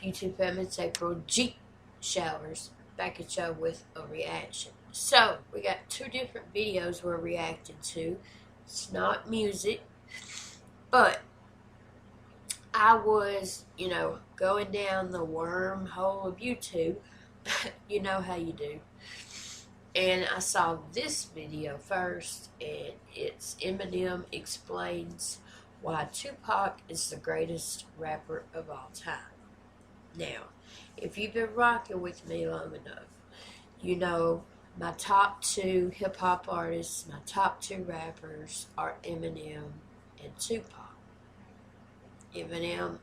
YouTube family? It's April G Showers back at y'all with a reaction. So we got two different videos we're reacting to. It's not music, but I was, going down the wormhole of YouTube. You know how you do. And I saw this video first, and it's Eminem explains why Tupac is the greatest rapper of all time. Now, if you've been rocking with me long enough, you know my top two hip-hop artists, my top two rappers are Eminem and Tupac. Eminem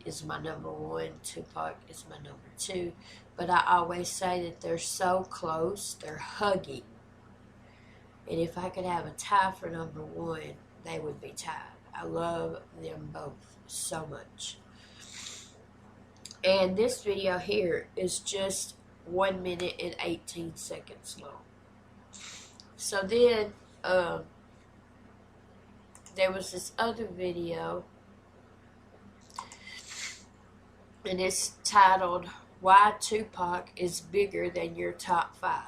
is my number one, Tupac is my number two, but I always say that they're so close, they're hugging. And if I could have a tie for number one, they would be tied. I love them both so much. And this video here is just 1 minute and 18 seconds long. So then, there was this other video, and it's titled, Why Tupac is Bigger Than Your Top 5.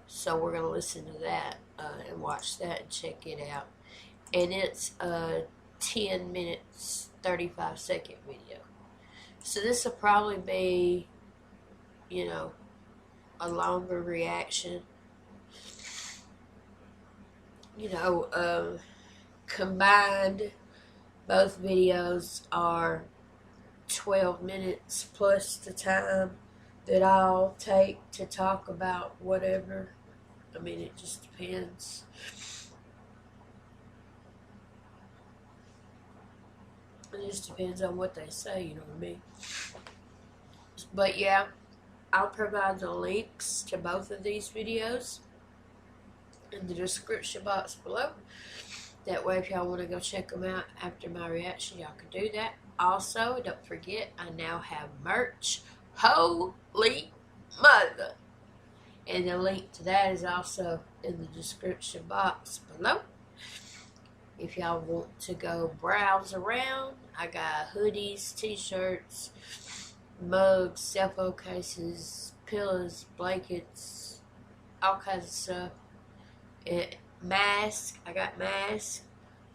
So we're going to listen to that and watch that and check it out. And it's a 10 minutes, 35 second video. So this will probably be, a longer reaction. Combined, both videos are 12 minutes plus the time that I'll take to talk about whatever. I mean, it just depends. It just depends on what they say, you know what I mean? But yeah, I'll provide the links to both of these videos in the description box below. That way, if y'all want to go check them out after my reaction, y'all can do that. Also, don't forget, I now have merch. Holy mother! And the link to that is also in the description box below. If y'all want to go browse around, I got hoodies, t-shirts, mugs, cell phone cases, pillows, blankets, all kinds of stuff. Masks, I got masks,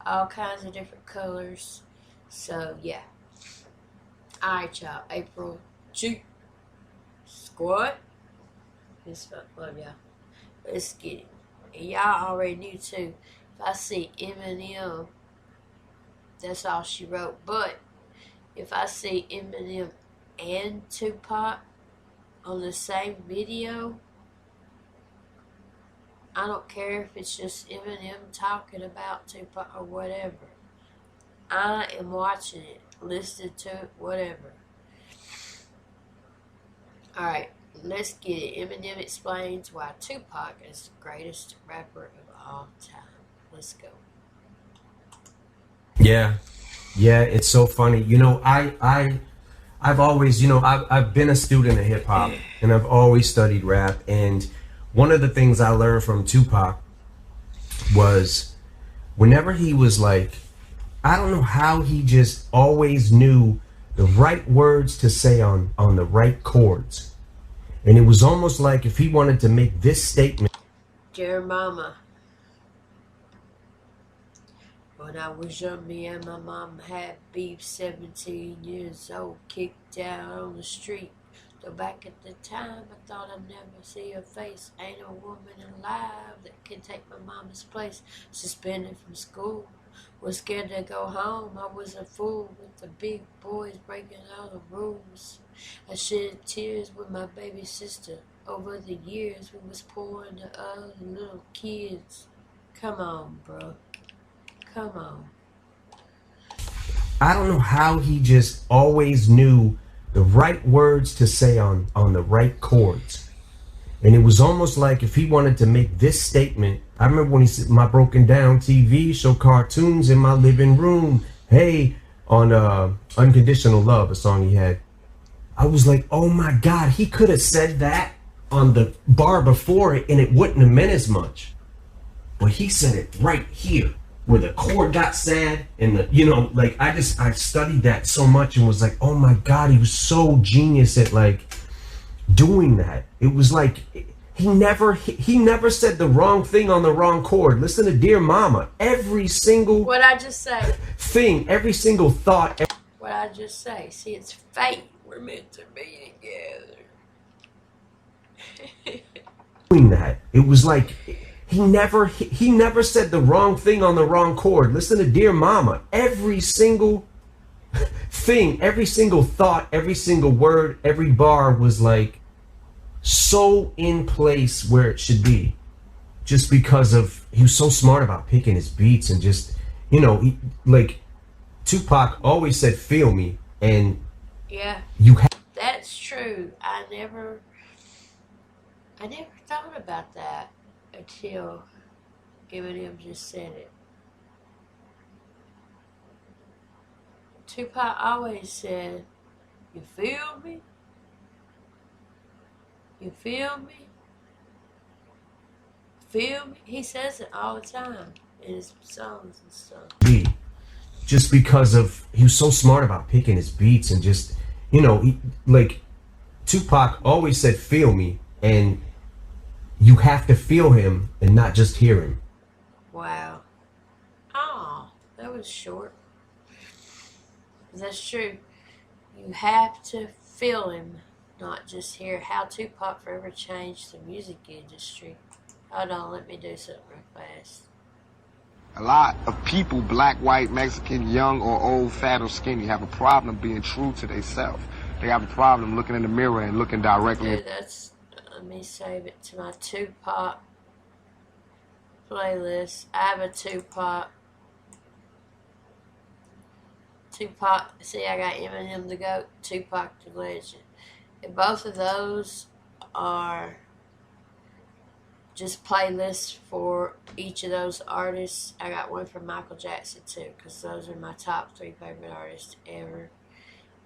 all kinds of different colors. So, yeah. Alright, y'all. April G Squad. It's fun. Love y'all. Let's get it. And y'all already knew, too. If I see Eminem, that's all she wrote. But if I see Eminem and Tupac on the same video, I don't care if it's just Eminem talking about Tupac or whatever. I am watching it, listening to it, whatever. Alright, let's get it. Eminem explains why Tupac is the greatest rapper of all time. Let's go. Yeah, it's so funny. I've always, I've been a student of hip hop, and I've always studied rap. And one of the things I learned from Tupac was whenever he was like, I don't know how he just always knew the right words to say on the right chords. And it was almost like if he wanted to make this statement. Dear Mama, when I was young, me and my mom had beef, 17 years old, kicked out on the street. Though back at the time, I thought I'd never see her face. Ain't a woman alive that can take my mama's place. Suspended from school, was scared to go home. I was a fool with the big boys breaking all the rules. I shed tears with my baby sister. Over the years, we was pouring to other little kids. Come on, bro. Come on. I don't know how he just always knew the right words to say on the right chords. And it was almost like if he wanted to make this statement. I remember when he said, my broken down TV show cartoons in my living room. Hey, on Unconditional Love, a song he had. I was like, oh my God, he could have said that on the bar before it and it wouldn't have meant as much. But he said it right here. where the chord got sad and the, you know, like I studied that so much and was like, oh my God, he was so genius at like doing that. It was like he never said the wrong thing on the wrong chord. Listen to Dear Mama. Every single What I just say? thing, every single thought. What I just say? See, it's fate. We're meant to be together. Doing that. It was like he never said the wrong thing on the wrong chord. Listen to Dear Mama. Every single thing, every single thought, every single word, every bar was like so in place where it should be, just because of he was so smart about picking his beats and just, you know, like Tupac always said feel me, and yeah, that's true. I never thought about that until Eminem just said it. Tupac always said, you feel me? You feel me? Feel me? He says it all the time in his songs and stuff. Just because of he was so smart about picking his beats and just, you know, like Tupac always said feel me, and you have to feel him and not just hear him. Wow. Oh, that was short. That's true. You have to feel him, not just hear. How Tupac forever changed the music industry. Hold on, let me do something real fast. A lot of people, black, white, Mexican, young or old, fat or skinny, have a problem being true to themselves. They have a problem looking in the mirror and looking directly. Dude, let me save it to my Tupac playlist. I have a Tupac. See, I got Eminem the GOAT, Tupac the Legend. And both of those are just playlists for each of those artists. I got one for Michael Jackson too, because those are my top 3 favorite artists ever.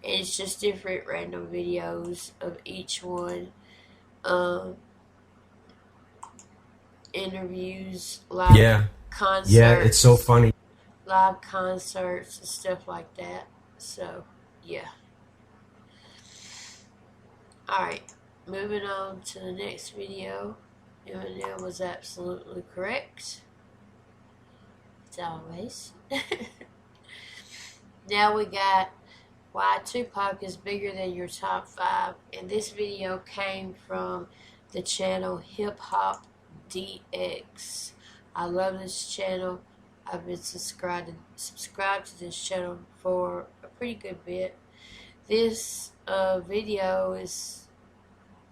And it's just different random videos of each one. Interviews, live concerts. Yeah, it's so funny. Live concerts and stuff like that. So, yeah. Alright, moving on to the next video. Eminem was absolutely correct. As always. Now we got why Tupac is bigger than your top 5. And this video came from the channel Hip Hop DX. I love this channel. I've been subscribed to this channel for a pretty good bit. This video is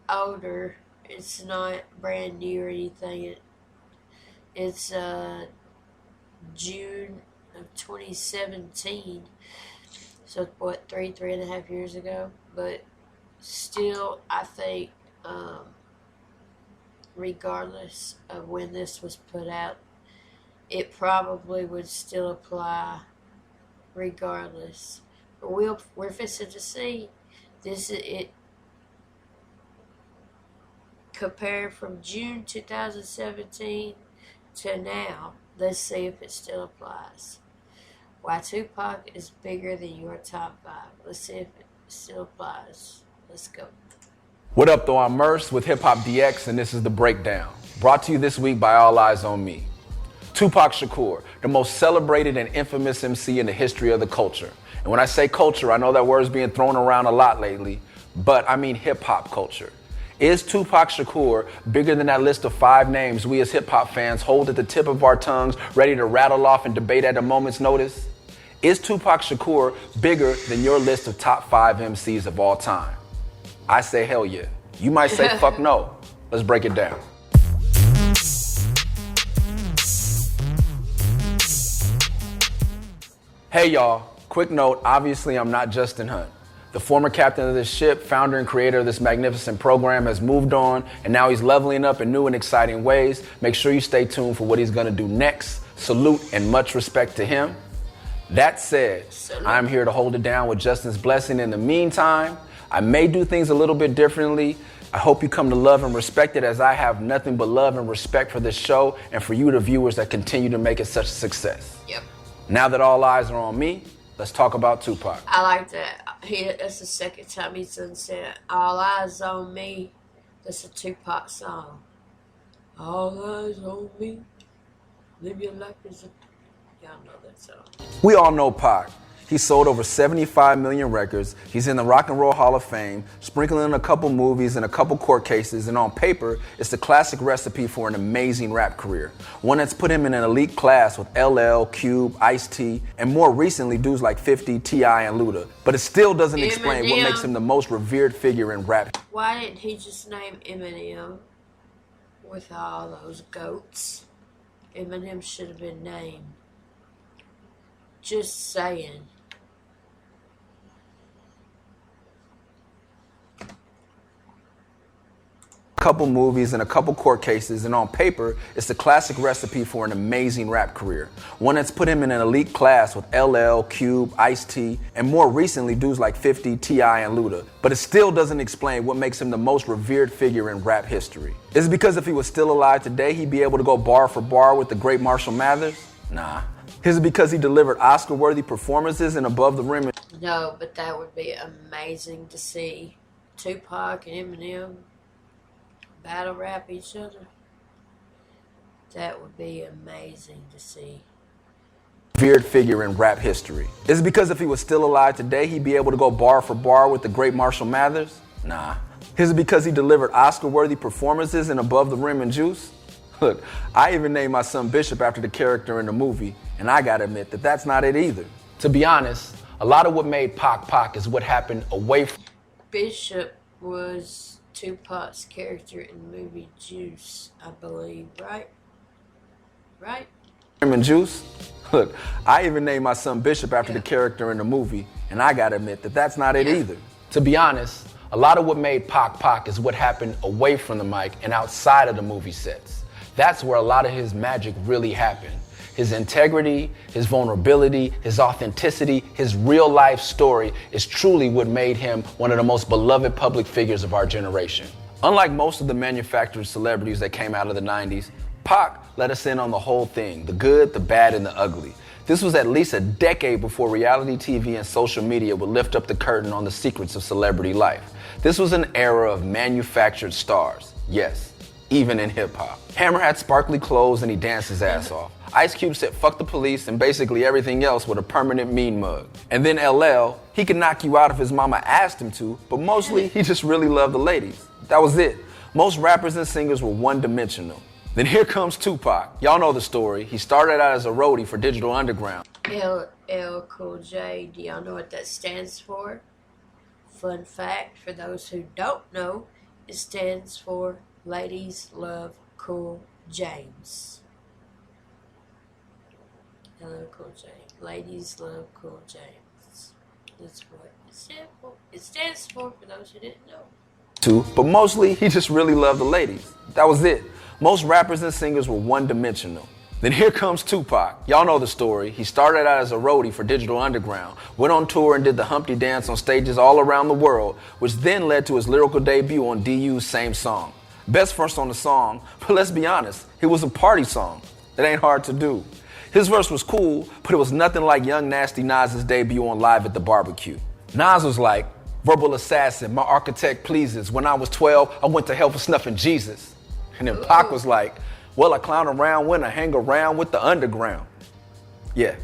older. It's not brand new or anything. It's June of 2017. So what, three and a half years ago? But still, I think regardless of when this was put out, it probably would still apply regardless. But we're fixing to see. This is it. Compared from June 2017 to now, let's see if it still applies. Why Tupac is bigger than your top 5. Let's see if it still applies. Let's go. What up, though? I'm Merce with Hip Hop DX, and this is The Breakdown, brought to you this week by All Eyes on Me. Tupac Shakur, the most celebrated and infamous MC in the history of the culture. And when I say culture, I know that word's being thrown around a lot lately, but I mean hip-hop culture. Is Tupac Shakur bigger than that list of 5 names we as hip-hop fans hold at the tip of our tongues, ready to rattle off and debate at a moment's notice? Is Tupac Shakur bigger than your list of top 5 MCs of all time? I say hell yeah. You might say fuck no. Let's break it down. Hey y'all, quick note, obviously I'm not Justin Hunt. The former captain of this ship, founder and creator of this magnificent program, has moved on, and now he's leveling up in new and exciting ways. Make sure you stay tuned for what he's gonna do next. Salute and much respect to him. That said, I'm here to hold it down with Justin's blessing. In the meantime, I may do things a little bit differently I hope you come to love and respect it, as I have nothing but love and respect for this show and for you, the viewers that continue to make it such a success. Yep. Now that all eyes are on me, let's talk about Tupac. I like that. That's the second time he's done said all eyes on me. That's a Tupac song. All eyes on me. Live your life as a... Y'all know that song. We all know Pac. He sold over 75 million records. He's in the Rock and Roll Hall of Fame, sprinkling in a couple movies and a couple court cases, and on paper, it's the classic recipe for an amazing rap career. One that's put him in an elite class with LL, Cube, Ice-T, and more recently dudes like 50, T.I., and Luda. But it still doesn't explain what makes him the most revered figure in rap. Why didn't he just name Eminem with all those goats? Eminem should have been named. Just saying. Couple movies and a couple court cases, and on paper, it's the classic recipe for an amazing rap career. One that's put him in an elite class with LL, Cube, Ice-T, and more recently dudes like 50, T.I., and Luda. But it still doesn't explain what makes him the most revered figure in rap history. Is it because if he was still alive today, he'd be able to go bar for bar with the great Marshall Mathers? Nah. Is it because he delivered Oscar-worthy performances and above the rim? No, but that would be amazing to see Tupac and Eminem battle rap each other. That would be amazing to see. Revered figure in rap history. Is it because if he was still alive today, he'd be able to go bar for bar with the great Marshall Mathers? Nah. Is it because he delivered Oscar-worthy performances and above the rim and juice? Look, I even named my son Bishop after the character in the movie, and I gotta admit that that's not it either. To be honest, a lot of what made Pac Pac is what happened away from... Bishop was Tupac's character in the movie Juice, I believe, right? Right? And Juice? Look, I even named my son Bishop after the character in the movie, and I gotta admit that that's not it either. To be honest, a lot of what made Pac Pac is what happened away from the mic and outside of the movie sets. That's where a lot of his magic really happened. His integrity, his vulnerability, his authenticity, his real life story is truly what made him one of the most beloved public figures of our generation. Unlike most of the manufactured celebrities that came out of the 90s, Pac let us in on the whole thing, the good, the bad, and the ugly. This was at least a decade before reality TV and social media would lift up the curtain on the secrets of celebrity life. This was an era of manufactured stars. Yes, even in hip hop. Hammer had sparkly clothes and he danced his ass off. Ice Cube said fuck the police and basically everything else with a permanent mean mug. And then LL, he could knock you out if his mama asked him to, but mostly he just really loved the ladies. That was it. Most rappers and singers were one-dimensional. Then here comes Tupac. Y'all know the story. He started out as a roadie for Digital Underground. LL Cool J, do y'all know what that stands for? Fun fact, for those who don't know, it stands for Ladies Love Cool James. LL Cool J. Ladies Love Cool James. That's what it stands for. It stands for those who didn't know. But mostly, he just really loved the ladies. That was it. Most rappers and singers were one-dimensional. Then here comes Tupac. Y'all know the story. He started out as a roadie for Digital Underground, went on tour and did the Humpty Dance on stages all around the world, which then led to his lyrical debut on DU's Same Song. Best verse on the song, but let's be honest, it was a party song. It ain't hard to do. His verse was cool, but it was nothing like Young Nasty Nas's debut on Live at the Barbecue. Nas was like, verbal assassin, my architect pleases. When I was 12, I went to hell for snuffing Jesus. And then Pac was like, well, I clown around when I hang around with the underground. Yeah,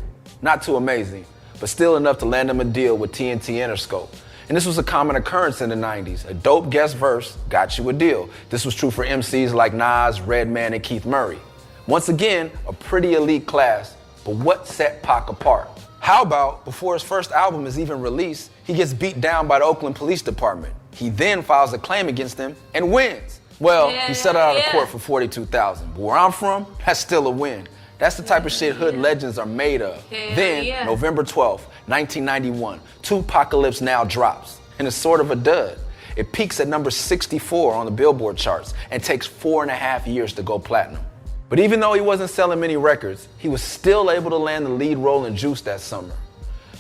not too amazing, but still enough to land him a deal with TNT Interscope. And this was a common occurrence in the 90s. A dope guest verse got you a deal. This was true for MCs like Nas, Redman, and Keith Murray. Once again, a pretty elite class, but what set Pac apart? How about, before his first album is even released, he gets beat down by the Oakland Police Department. He then files a claim against them and wins. Well, he settled out of court for $42,000. But where I'm from, that's still a win. That's the type of shit hood legends are made of. Then, November 12th, 1991, Tupacalypse Now drops, and it's sort of a dud. It peaks at number 64 on the Billboard charts and takes 4.5 years to go platinum. But even though he wasn't selling many records, he was still able to land the lead role in Juice that summer.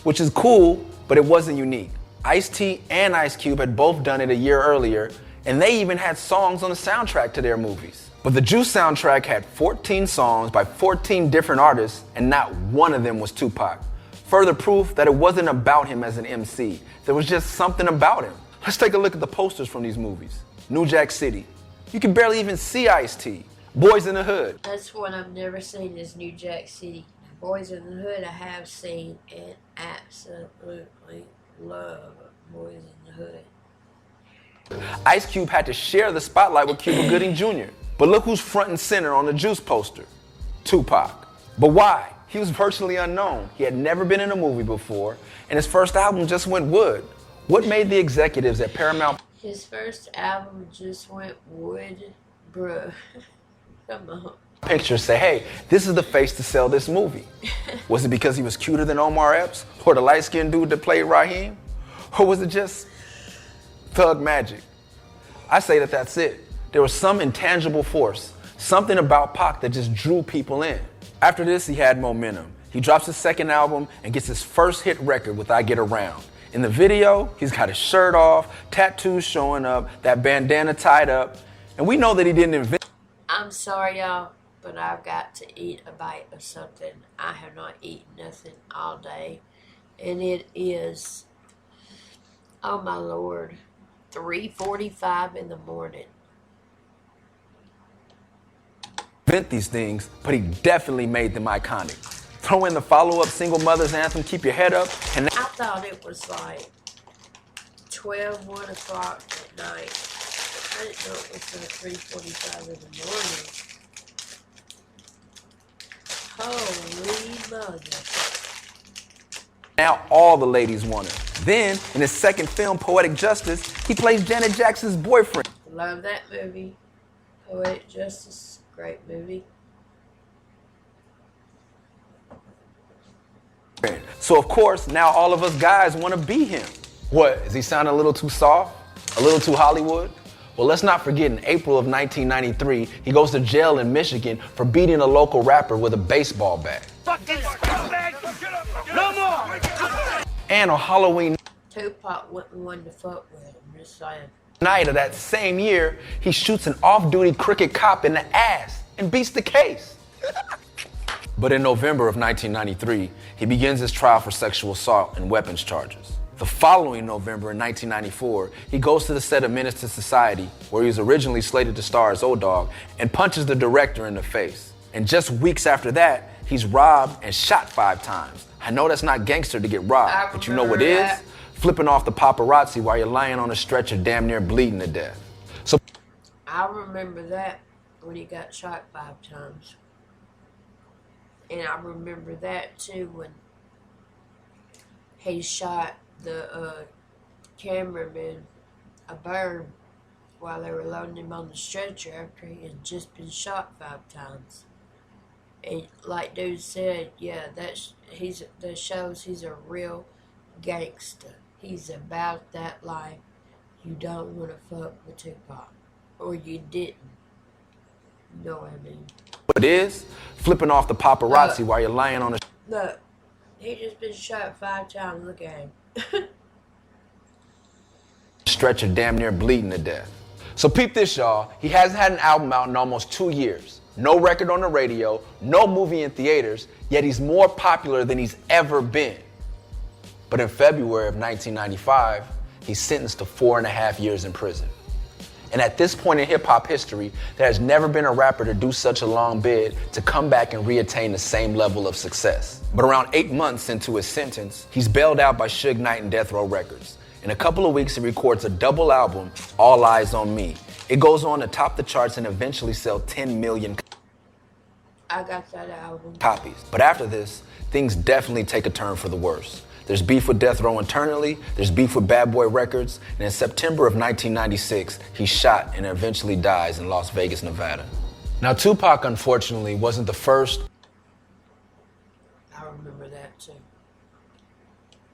Which is cool, but it wasn't unique. Ice-T and Ice Cube had both done it a year earlier, And they even had songs on the soundtrack to their movies. But the Juice soundtrack had 14 songs by 14 different artists, and not one of them was Tupac. Further proof that it wasn't about him as an MC. There was just something about him. Let's take a look at the posters from these movies. New Jack City. You can barely even see Ice-T. Boys in the Hood. That's one I've never seen, is New Jack City. Boys in the Hood I have seen and absolutely love Boys in the Hood. Ice Cube had to share the spotlight with Cuba Gooding Jr. But look who's front and center on the Juice poster. Tupac. But why? He was virtually unknown. He had never been in a movie before, and his first album just went wood. What made the executives at Paramount... His first album just went wood, bruh. Come on. Pictures say, hey, this is the face to sell this movie. Was it because he was cuter than Omar Epps or the light-skinned dude that played Raheem? Or was it just thug magic? I say that that's it. There was some intangible force, something about Pac that just drew people in. After this, he had momentum. He drops his second album and gets his first hit record with I Get Around. In the video, he's got his shirt off, tattoos showing up, that bandana tied up, and we know that he didn't invent... I'm sorry, y'all, but I've got to eat a bite of something. I have not eaten nothing all day, and it is, oh my Lord, 3:45 in the morning. Invent these things, but he definitely made them iconic. Throw in the follow-up Single Mother's Anthem, Keep Your Head Up, and... I thought it was like 1 o'clock at night. I didn't know it was at 3:45 in the morning. Holy mother. Now all the ladies want him. Then, in his second film, Poetic Justice, he plays Janet Jackson's boyfriend. Love that movie. Poetic Justice, great movie. So of course, now all of us guys want to be him. What, is he sounding a little too soft? A little too Hollywood? Well, let's not forget in April of 1993, he goes to jail in Michigan for beating a local rapper with a baseball bat. No more! And on Halloween Tupac wasn't one to fuck with him, just saying. Night of that same year, he shoots an off-duty cricket cop in the ass and beats the case. But in November of 1993, he begins his trial for sexual assault and weapons charges. The following November in 1994, he goes to the set of Menace to Society, where he was originally slated to star as O-Dog, and punches the director in the face. And just weeks after that, he's robbed and shot 5 times. I know that's not gangster to get robbed, but you know what is? Flipping off the paparazzi while you're lying on a stretcher damn near bleeding to death. So I remember that when he got shot 5 times. And I remember that too when he shot the cameraman a burn while they were loading him on the stretcher after he had just been shot 5 times. And like dude said, yeah, that shows he's a real gangster. He's about that life. You don't want to fuck with Tupac. Or you didn't. You know what I mean? What it is? Flipping off the paparazzi while you're lying on a... Look, he just been shot 5 times. Look at him. Stretcher damn near bleeding to death. So peep this, y'all. He hasn't had an album out in almost 2 years. No record on the radio, no movie in theaters, yet he's more popular than he's ever been. But in February of 1995, he's sentenced to 4.5 years in prison. And at this point in hip-hop history, there has never been a rapper to do such a long bid to come back and reattain the same level of success. But around 8 months into his sentence, he's bailed out by Suge Knight and Death Row Records. In a couple of weeks, he records a double album, All Eyes on Me. It goes on to top the charts and eventually sell 10 million I got that album. copies. But after this, things definitely take a turn for the worse. There's beef with Death Row internally, there's beef with Bad Boy Records, and in September of 1996, he's shot and eventually dies in Las Vegas, Nevada. Now, Tupac, unfortunately, wasn't the first I remember that too.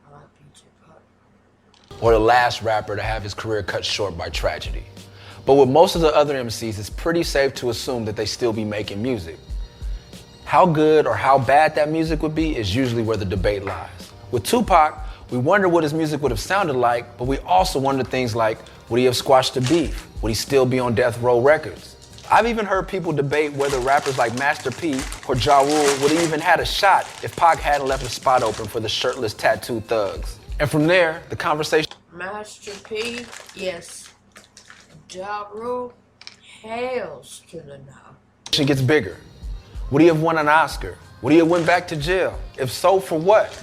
I like Tupac. or the last rapper to have his career cut short by tragedy. But with most of the other MCs, it's pretty safe to assume that they still be making music. How good or how bad that music would be is usually where the debate lies. With Tupac, We wonder what his music would have sounded like, but we also wonder things like, would he have squashed the beef? Would he still be on Death Row Records? I've even heard people debate whether rappers like Master P or Ja Rule would have even had a shot if Pac hadn't left a spot open for the shirtless tattooed thugs. And from there, the conversation... Master P, yes. Ja Rule, hells to the no. It gets bigger. Would he have won an Oscar? Would he have went back to jail? If so, for what?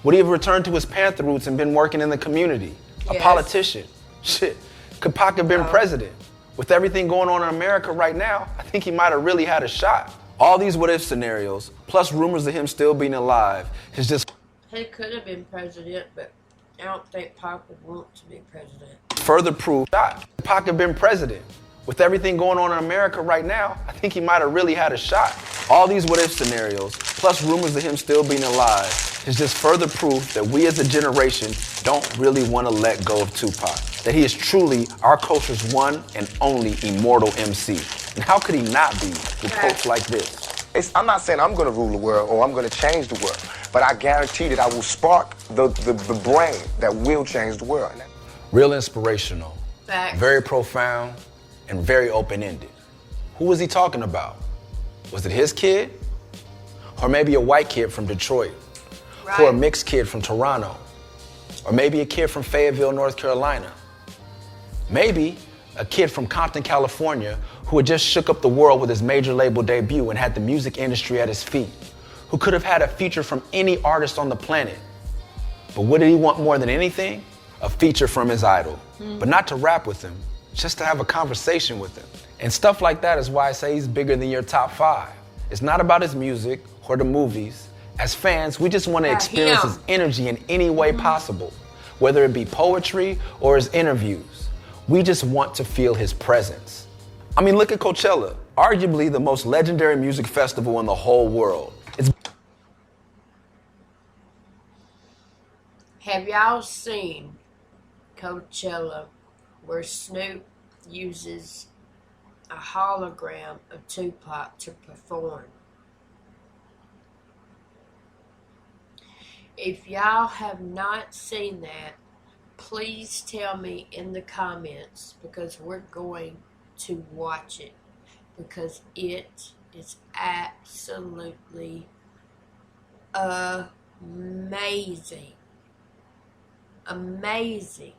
Would he have returned to his Panther roots and been working in the community? Yes. A politician? Shit. Could Pac have been president? With everything going on in America right now, I think he might have really had a shot. All these what-if scenarios, plus rumors of him still being alive, is just... He could have been president, but I don't think Pac would want to be president. Further proof that Pac have been president. With everything going on in America right now, I think he might have really had a shot. All these what-if scenarios, plus rumors of him still being alive, is just further proof that we as a generation don't really want to let go of Tupac. That he is truly our culture's one and only immortal MC. And how could he not be with quotes like this? I'm not saying I'm going to rule the world or I'm going to change the world, but I guarantee that I will spark the brain that will change the world. Real inspirational, Facts. very profound, and very open-ended. Who was he talking about? Was it his kid? Or maybe a white kid from Detroit? Right. Or a mixed kid from Toronto? Or maybe a kid from Fayetteville, North Carolina? Maybe a kid from Compton, California, who had just shook up the world with his major label debut and had the music industry at his feet, who could have had a feature from any artist on the planet. But what did he want more than anything? A feature from his idol. But not to rap with him, just to have a conversation with him. And stuff like that is why I say he's bigger than your top 5. It's not about his music or the movies. As fans, we just want to experience his energy in any way possible, whether it be poetry or his interviews. We just want to feel his presence. I mean, look at Coachella, arguably the most legendary music festival in the whole world. Have y'all seen Coachella where Snoop uses a hologram of Tupac to perform? If y'all have not seen that, please tell me in the comments, because we're going to watch it, because it is absolutely amazing. Amazing.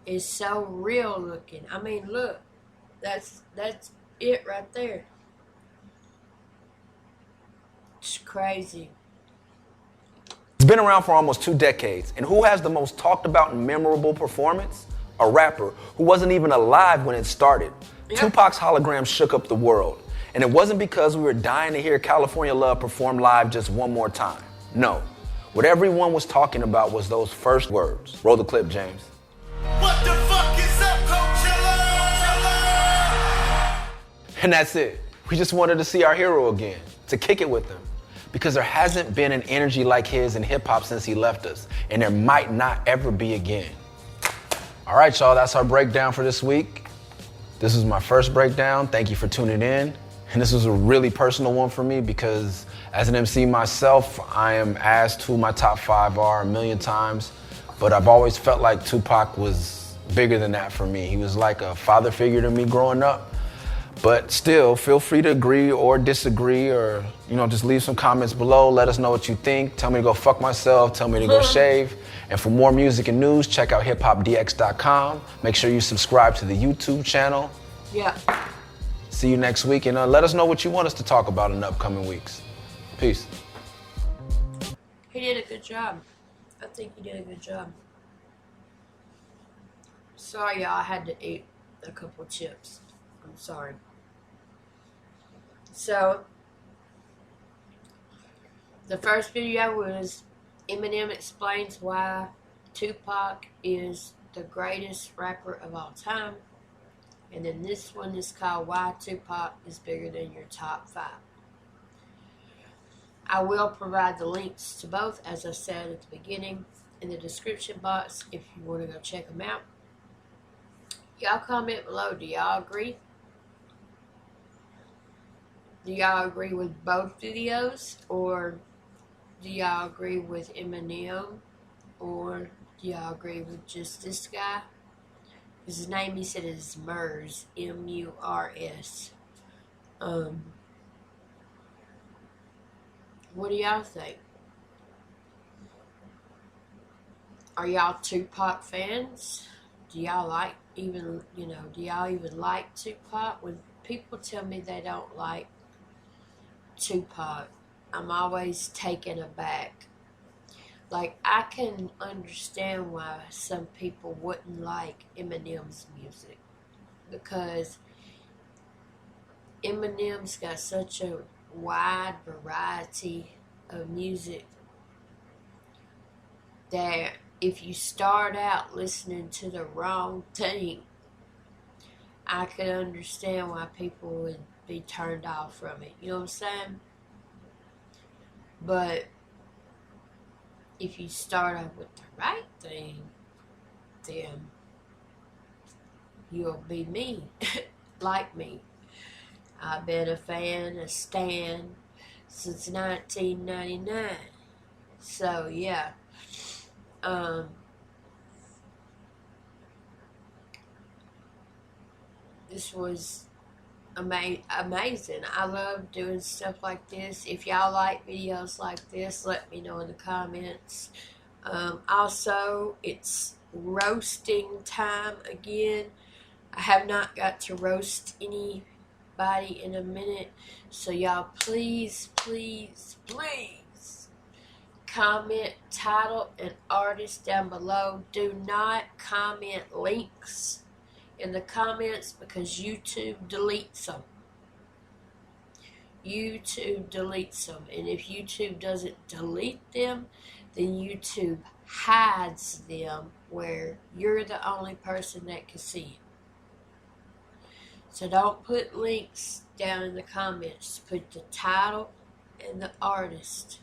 It's so real looking. I mean, look, that's it right there. It's crazy. It's been around for almost 2 decades, and who has the most talked about and memorable performance? A rapper who wasn't even alive when it started. Yep. Tupac's hologram shook up the world, and it wasn't because we were dying to hear California Love perform live just one more time. No, what everyone was talking about was those first words. Roll the clip, James. What the fuck is up, Coachella? And that's it. We just wanted to see our hero again, to kick it with him. Because there hasn't been an energy like his in hip-hop since he left us, and there might not ever be again. All right, y'all, that's our breakdown for this week. This is my first breakdown. Thank you for tuning in. And this was a really personal one for me because as an MC myself, I am asked who my top 5 are a million times, but I've always felt like Tupac was bigger than that for me. He was like a father figure to me growing up. But still, feel free to agree or disagree or, just leave some comments below. Let us know what you think. Tell me to go fuck myself. Tell me to go shave. And for more music and news, check out hiphopdx.com. Make sure you subscribe to the YouTube channel. Yeah. See you next week. And let us know what you want us to talk about in the upcoming weeks. Peace. He did a good job. I think he did a good job. Sorry, y'all. I had to eat a couple chips. I'm sorry. So, the first video was Eminem explains why Tupac is the greatest rapper of all time. And then this one is called Why Tupac is Bigger Than Your Top 5. I will provide the links to both, as I said at the beginning, in the description box if you want to go check them out. Y'all comment below. Do y'all agree? Do y'all agree with both videos? Or Do y'all agree with Eminem, or do y'all agree with just this guy? His name, he said, is Murs, M-U-R-S. What do y'all think? Are y'all Tupac fans? Do y'all like even, do y'all even like Tupac? When people tell me they don't like Tupac, I'm always taken aback. Like, I can understand why some people wouldn't like Eminem's music, because Eminem's got such a wide variety of music that if you start out listening to the wrong thing, I could understand why people would be turned off from it. You know what I'm saying? But if you start out with the right thing, then you'll be me, like me. I've been a fan, a stan, since 1999. So, yeah. This was amazing. I love doing stuff like this. If y'all like videos like this, let me know in the comments. Also, it's roasting time again. I have not got to roast anybody in a minute, so y'all please comment title and artist down below. Do not comment links in the comments, because YouTube deletes them. YouTube deletes them, and if YouTube doesn't delete them, then YouTube hides them where you're the only person that can see it. So don't put links down in the comments. Put the title and the artist.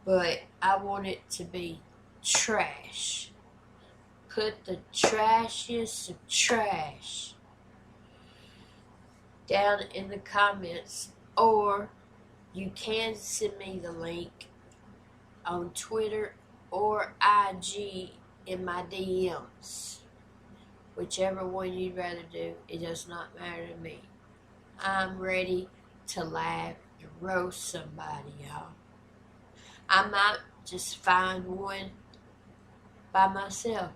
But I want it to be trash. Put the trashiest of trash down in the comments, or you can send me the link on Twitter or IG in my DMs. Whichever one you'd rather do, it does not matter to me. I'm ready to laugh and roast somebody, y'all. I might just find one by myself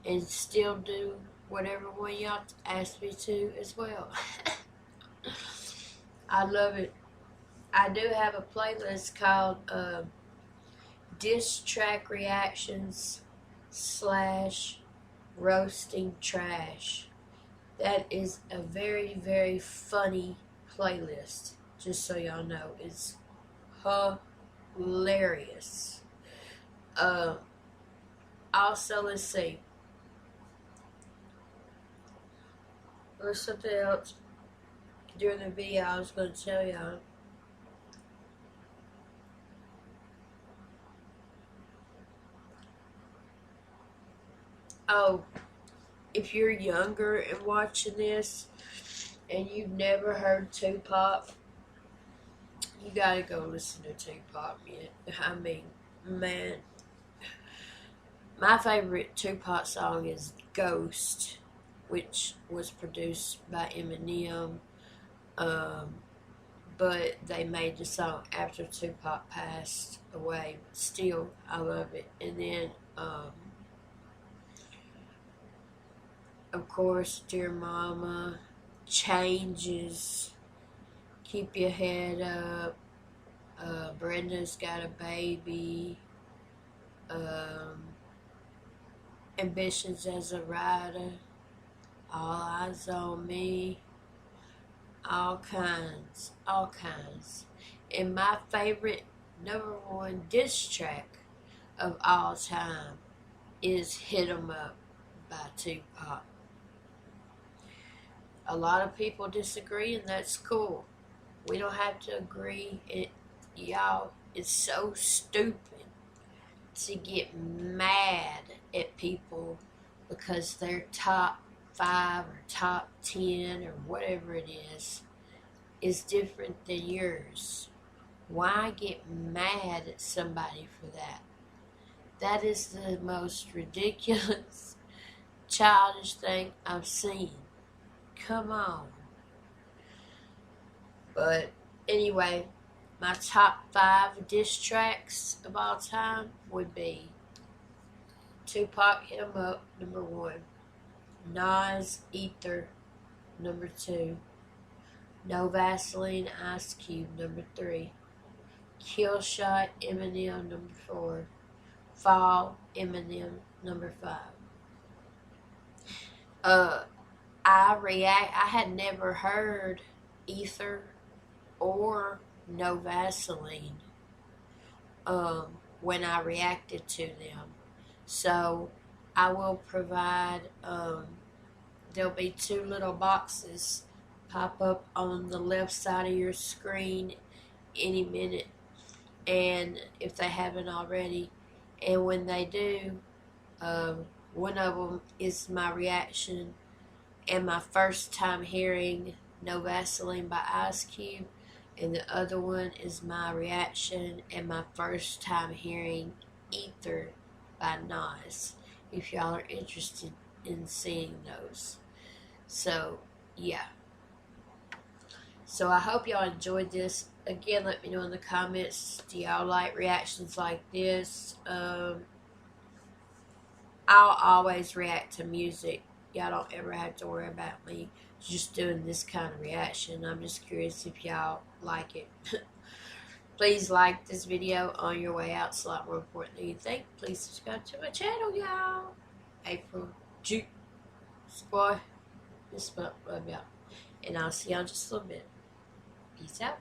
and still do whatever one y'all ask me to as well. I love it. I do have a playlist called Diss Track Reactions / Roasting Trash. That is a very, very funny playlist, just so y'all know. It's hilarious. Also, let's see. There's something else during the video I was going to tell y'all. Oh, if you're younger and watching this and you've never heard Tupac, you gotta go listen to Tupac, man. I mean, man. My favorite Tupac song is Ghost, which was produced by Eminem. But they made the song after Tupac passed away. Still, I love it. And then, of course, Dear Mama, Changes, Keep Your Head Up, Brenda's Got a Baby, Ambitions as a Rider, All Eyes on Me, all kinds. And my favorite #1 diss track of all time is Hit 'Em Up by Tupac. A lot of people disagree, and that's cool. We don't have to agree. Y'all, it's so stupid to get mad at people because their top 5 or top 10 or whatever it is different than yours. Why get mad at somebody for that? That is the most ridiculous, childish thing I've seen. Come on. But anyway, my top 5 diss tracks of all time would be Tupac, Hit 'Em Up, number 1. Nas, Ether, number 2. No Vaseline, Ice Cube, number 3. Kill Shot, Eminem, number 4. Fall, Eminem, number 5. I had never heard Ether or No Vaseline when I reacted to them. So I will provide, there'll be 2 little boxes pop up on the left side of your screen any minute, and if they haven't already, and when they do, one of them is my reaction and my first time hearing No Vaseline by Ice Cube, and the other one is my reaction and my first time hearing Ether by Nas, if y'all are interested in seeing those. So, yeah. So I hope y'all enjoyed this. Again, let me know in the comments, do y'all like reactions like this? I'll always react to music. Y'all don't ever have to worry about me just doing this kind of reaction. I'm just curious if y'all like it. Please like this video on your way out. It's a lot more important than you think. Please subscribe to my channel, y'all. April G Squad. This month, love y'all. And I'll see y'all in just a little bit. Peace out.